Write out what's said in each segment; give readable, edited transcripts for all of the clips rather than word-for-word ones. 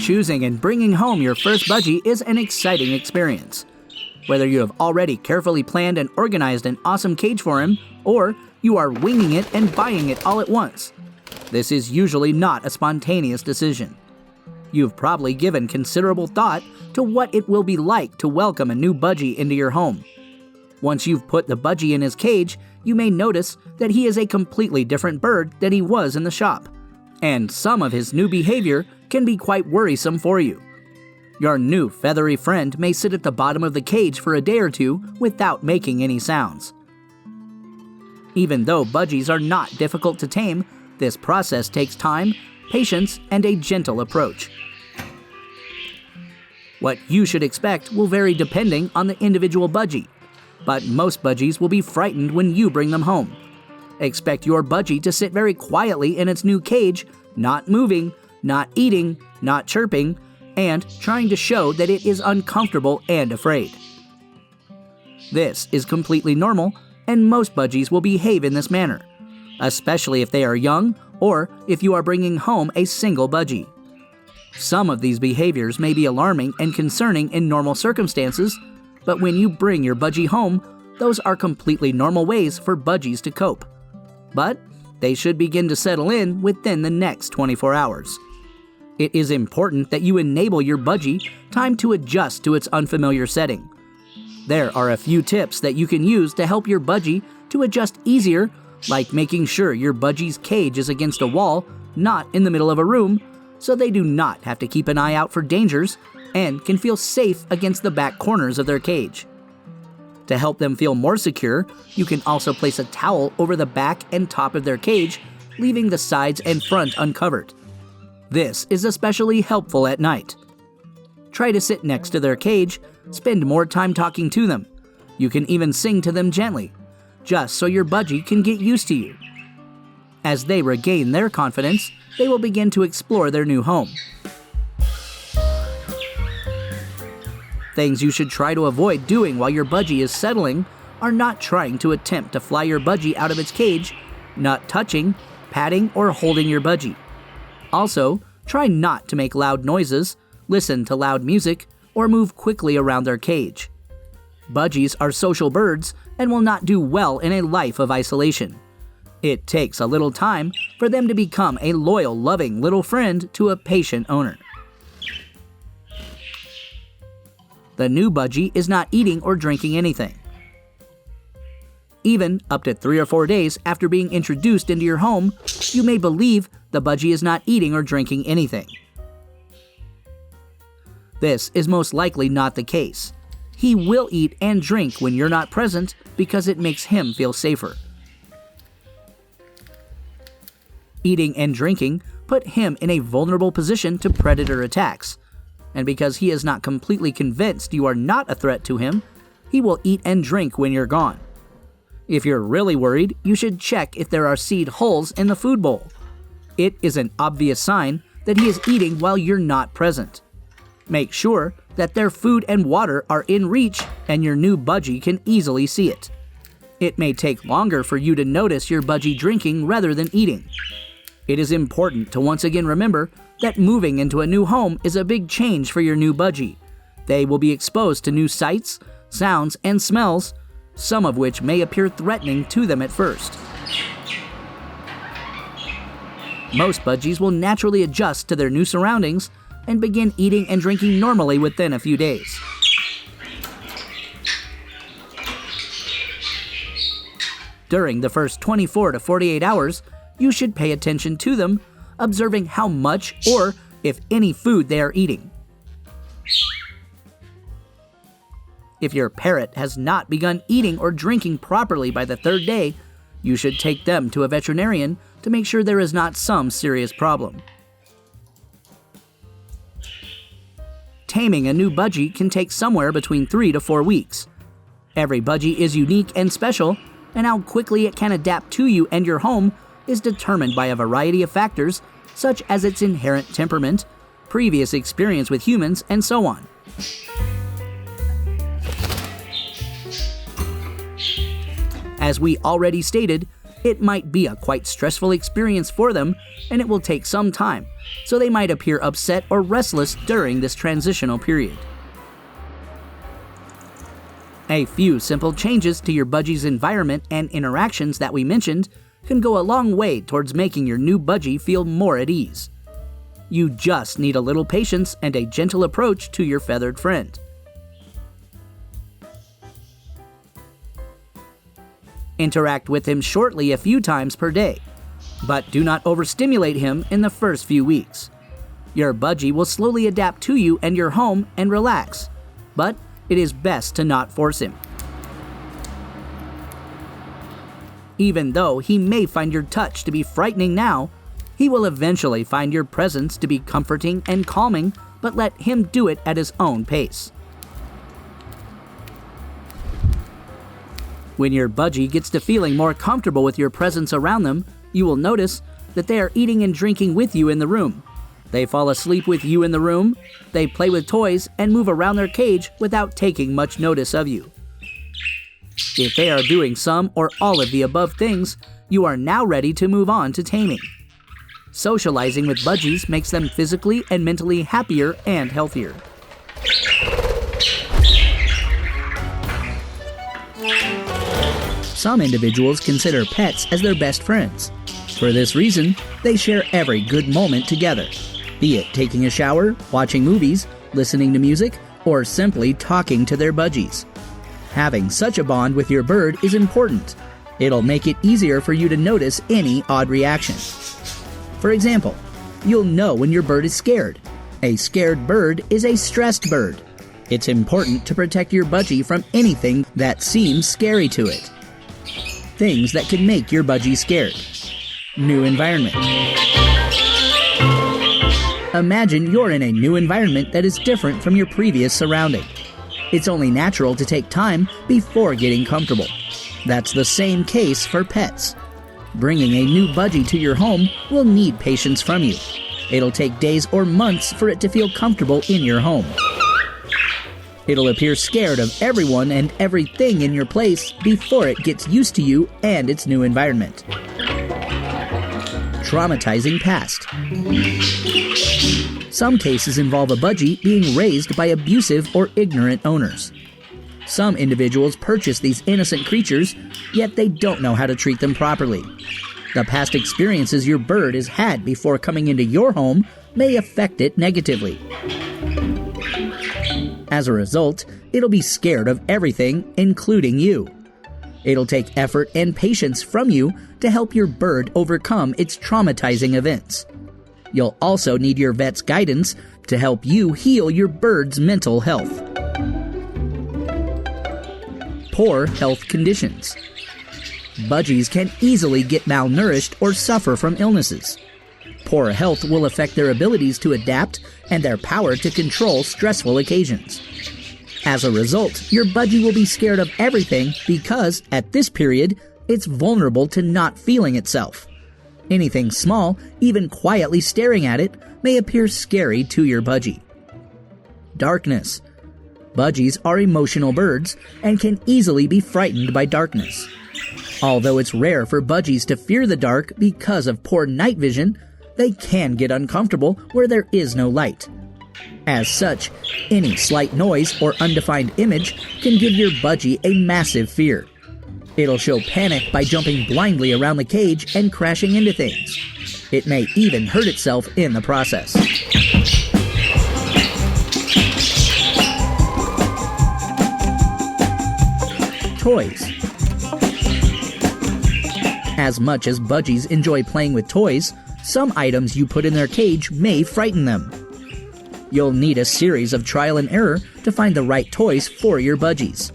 Choosing and bringing home your first budgie is an exciting experience. Whether you have already carefully planned and organized an awesome cage for him, or you are winging it and buying it all at once, this is usually not a spontaneous decision. You've probably given considerable thought to what it will be like to welcome a new budgie into your home. Once you've put the budgie in his cage, you may notice that he is a completely different bird than he was in the shop, and some of his new behavior can be quite worrisome for you. Your new feathery friend may sit at the bottom of the cage for a day or two without making any sounds. Even though budgies are not difficult to tame, this process takes time, patience, and a gentle approach. What you should expect will vary depending on the individual budgie, but most budgies will be frightened when you bring them home. Expect your budgie to sit very quietly in its new cage, not moving, not eating, not chirping, and trying to show that it is uncomfortable and afraid. This is completely normal, and most budgies will behave in this manner, especially if they are young or if you are bringing home a single budgie. Some of these behaviors may be alarming and concerning in normal circumstances, but when you bring your budgie home, those are completely normal ways for budgies to cope. But they should begin to settle in within the next 24 hours. It is important that you enable your budgie time to adjust to its unfamiliar setting. There are a few tips that you can use to help your budgie to adjust easier, like making sure your budgie's cage is against a wall, not in the middle of a room, so they do not have to keep an eye out for dangers and can feel safe against the back corners of their cage. To help them feel more secure, you can also place a towel over the back and top of their cage, leaving the sides and front uncovered. This is especially helpful at night. Try to sit next to their cage, spend more time talking to them. You can even sing to them gently, just so your budgie can get used to you. As they regain their confidence, they will begin to explore their new home. Things you should try to avoid doing while your budgie is settling are not trying to attempt to fly your budgie out of its cage, not touching, patting, or holding your budgie. Also, try not to make loud noises, listen to loud music, or move quickly around their cage. Budgies are social birds and will not do well in a life of isolation. It takes a little time for them to become a loyal, loving little friend to a patient owner. The new budgie is not eating or drinking anything. Even up to 3 or 4 days after being introduced into your home, you may believe the budgie is not eating or drinking anything. This is most likely not the case. He will eat and drink when you're not present because it makes him feel safer. Eating and drinking put him in a vulnerable position to predator attacks, and because he is not completely convinced you are not a threat to him, he will eat and drink when you're gone. If you're really worried, you should check if there are seed holes in the food bowl. It is an obvious sign that he is eating while you're not present. Make sure that their food and water are in reach and your new budgie can easily see it. It may take longer for you to notice your budgie drinking rather than eating. It is important to once again remember that moving into a new home is a big change for your new budgie. They will be exposed to new sights, sounds, and smells, some of which may appear threatening to them at first. Most budgies will naturally adjust to their new surroundings and begin eating and drinking normally within a few days. During the first 24 to 48 hours, you should pay attention to them, observing how much or if any food they are eating. If your parrot has not begun eating or drinking properly by the 3rd day, you should take them to a veterinarian to make sure there is not some serious problem. Taming a new budgie can take somewhere between 3 to 4 weeks. Every budgie is unique and special, and how quickly it can adapt to you and your home is determined by a variety of factors, such as its inherent temperament, previous experience with humans, and so on. As we already stated, It might be a quite stressful experience for them, and it will take some time, so they might appear upset or restless during this transitional period. A few simple changes to your budgie's environment and interactions that we mentioned can go a long way towards making your new budgie feel more at ease. You just need a little patience and a gentle approach to your feathered friend. Interact with him shortly a few times per day, but do not overstimulate him in the first few weeks. Your budgie will slowly adapt to you and your home and relax, but it is best to not force him. Even though he may find your touch to be frightening now, he will eventually find your presence to be comforting and calming, but let him do it at his own pace. When your budgie gets to feeling more comfortable with your presence around them, you will notice that they are eating and drinking with you in the room. They fall asleep with you in the room, they play with toys and move around their cage without taking much notice of you. If they are doing some or all of the above things, you are now ready to move on to taming. Socializing with budgies makes them physically and mentally happier and healthier. Some individuals consider pets as their best friends. For this reason, they share every good moment together, be it taking a shower, watching movies, listening to music, or simply talking to their budgies. Having such a bond with your bird is important. It'll make it easier for you to notice any odd reaction. For example, you'll know when your bird is scared. A scared bird is a stressed bird. It's important to protect your budgie from anything that seems scary to it. Things that can make your budgie scared. New environment. Imagine you're in a new environment that is different from your previous surrounding. It's only natural to take time before getting comfortable. That's the same case for pets. Bringing a new budgie to your home will need patience from you. It'll take days or months for it to feel comfortable in your home. It'll appear scared of everyone and everything in your place before it gets used to you and its new environment. Traumatizing past. Some cases involve a budgie being raised by abusive or ignorant owners. Some individuals purchase these innocent creatures, yet they don't know how to treat them properly. The past experiences your bird has had before coming into your home may affect it negatively. As a result, it'll be scared of everything, including you. It'll take effort and patience from you to help your bird overcome its traumatizing events. You'll also need your vet's guidance to help you heal your bird's mental health. Poor health conditions. Budgies can easily get malnourished or suffer from illnesses. Poor health will affect their abilities to adapt and their power to control stressful occasions. As a result, your budgie will be scared of everything because, at this period, it's vulnerable to not feeling itself. Anything small, even quietly staring at it, may appear scary to your budgie. Darkness. Budgies are emotional birds and can easily be frightened by darkness. Although it's rare for budgies to fear the dark because of poor night vision, they can get uncomfortable where there is no light. As such, any slight noise or undefined image can give your budgie a massive fear. It'll show panic by jumping blindly around the cage and crashing into things. It may even hurt itself in the process. Toys. As much as budgies enjoy playing with toys, some items you put in their cage may frighten them. You'll need a series of trial and error to find the right toys for your budgies.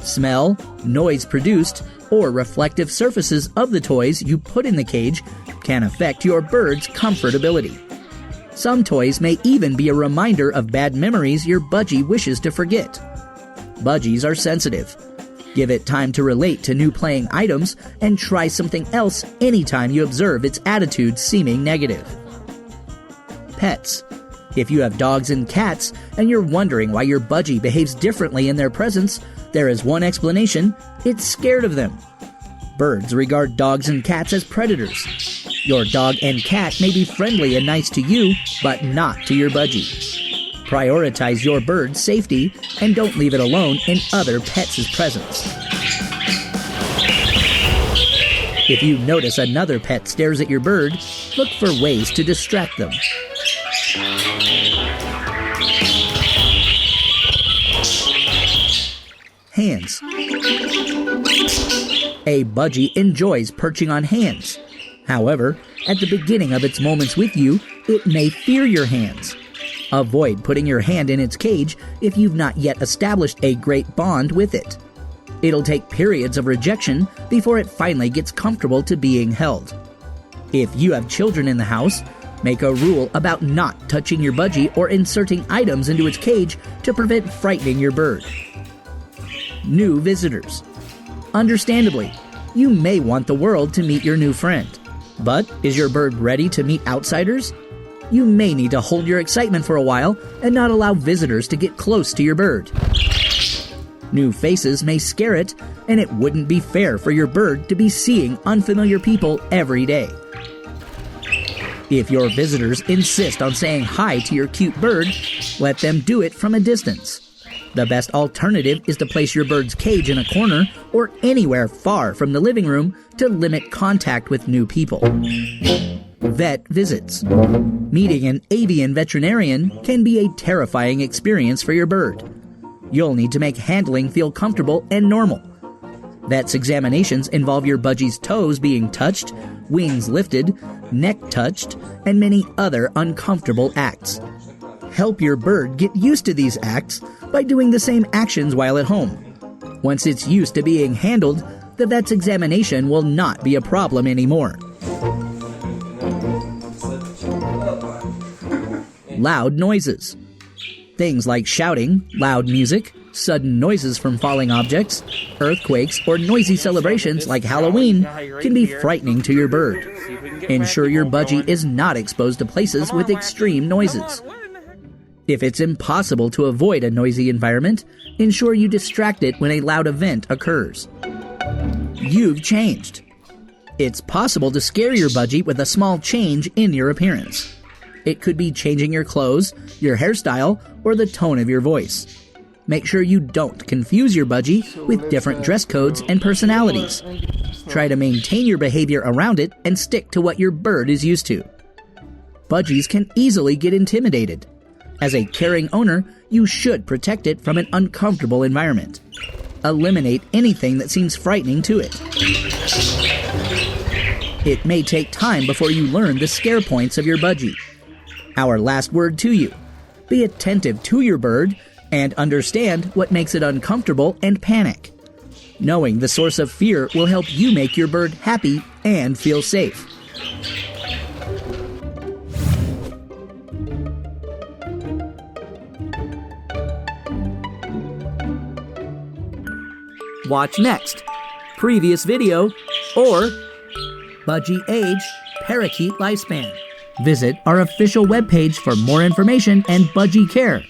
Smell, noise produced, or reflective surfaces of the toys you put in the cage can affect your bird's comfortability. Some toys may even be a reminder of bad memories your budgie wishes to forget. Budgies are sensitive. Give it time to relate to new playing items and try something else anytime you observe its attitude seeming negative. Pets. If you have dogs and cats and you're wondering why your budgie behaves differently in their presence, there is one explanation: it's scared of them. Birds regard dogs and cats as predators. Your dog and cat may be friendly and nice to you, but not to your budgie. Prioritize your bird's safety and don't leave it alone in other pets' presence. If you notice another pet stares at your bird, look for ways to distract them. Hands. A budgie enjoys perching on hands. However, at the beginning of its moments with you, it may fear your hands. Avoid putting your hand in its cage if you've not yet established a great bond with it. It'll take periods of rejection before it finally gets comfortable to being held. If you have children in the house, make a rule about not touching your budgie or inserting items into its cage to prevent frightening your bird. New visitors. Understandably, you may want the world to meet your new friend. But is your bird ready to meet outsiders? You may need to hold your excitement for a while and not allow visitors to get close to your bird. New faces may scare it, and it wouldn't be fair for your bird to be seeing unfamiliar people every day. If your visitors insist on saying hi to your cute bird, let them do it from a distance. The best alternative is to place your bird's cage in a corner or anywhere far from the living room to limit contact with new people. Vet visits. Meeting an avian veterinarian can be a terrifying experience for your bird. You'll need to make handling feel comfortable and normal. Vet's examinations involve your budgie's toes being touched, wings lifted, neck touched, and many other uncomfortable acts. Help your bird get used to these acts by doing the same actions while at home. Once it's used to being handled, the vet's examination will not be a problem anymore. Loud noises. Things like shouting, loud music, sudden noises from falling objects, earthquakes, or noisy celebrations like Halloween can be frightening to your bird. Ensure your budgie is not exposed to places with extreme noises. If it's impossible to avoid a noisy environment, ensure you distract it when a loud event occurs. You've changed. It's possible to scare your budgie with a small change in your appearance. It could be changing your clothes, your hairstyle, or the tone of your voice. Make sure you don't confuse your budgie with different dress codes and personalities. Try to maintain your behavior around it and stick to what your bird is used to. Budgies can easily get intimidated. As a caring owner, you should protect it from an uncomfortable environment. Eliminate anything that seems frightening to it. It may take time before you learn the scare points of your budgie. Our last word to you: be attentive to your bird and understand what makes it uncomfortable and panic. Knowing the source of fear will help you make your bird happy and feel safe. Watch next, previous video, or Budgie age, parakeet lifespan. Visit our official webpage for more information and budgie care.